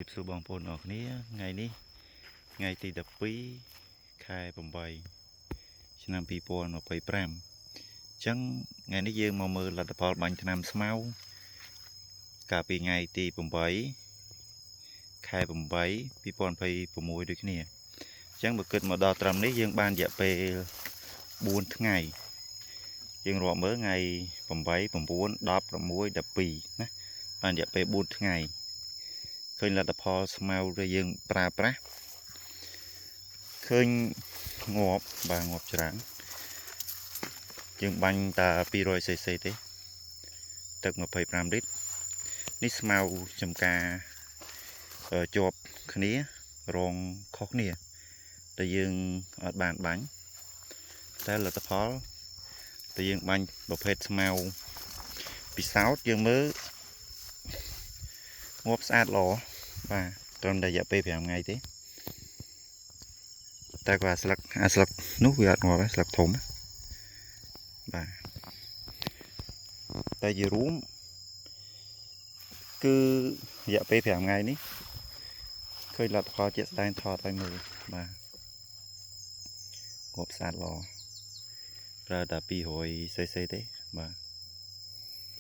Tiếp xúcបងប្អូនអរគ្នាថ្ងៃនេះថ្ងៃទី12ខែ8ឆ្នាំ2025អញ្ចឹងថ្ងៃនេះយើងមកមើលលទ្ធផលបាញ់ថ្នាំស្មៅកាលពីថ្ងៃទី8ខែ8 2026ដូចគ្នាអញ្ចឹងបើគិតមកដល់ត្រឹមនេះយើងបានរយៈពេល4ថ្ងៃយើងរាប់មើលថ្ងៃ8 9 10 11 12ណាបានរយៈពេល4ថ្ងៃឃើញលទ្ធផលស្មៅដែលយើងប្រើប្រាស់ឃើញងាប់បាទងាប់ច្រើនយើងបាញ់តែ 200cc ទេទឹក25លីត្រនេះស្មៅចំការជាប់គ្នារងខុសគ្នាតែយើងអត់បានបាញ់តែលទ្ធផលតែយើងបាញ់ប្រភេទស្មៅពិសោធន៍យើងមើលងាប់ស្អាតល្អបាទត្រឹមតែរយៈពេល5ថ្ងៃទេតែក៏ស្លឹកនោះវាអត់ងាប់ស្លឹកធំបាទតែជារួមគឺរយៈពេល5ថ្ងៃនេះឃើញលទ្ធផលជាក់ស្ដែងថតឲ្យមើលបាទងាប់ស្អាតល្អប្រើតែ 200cc ទេបាទ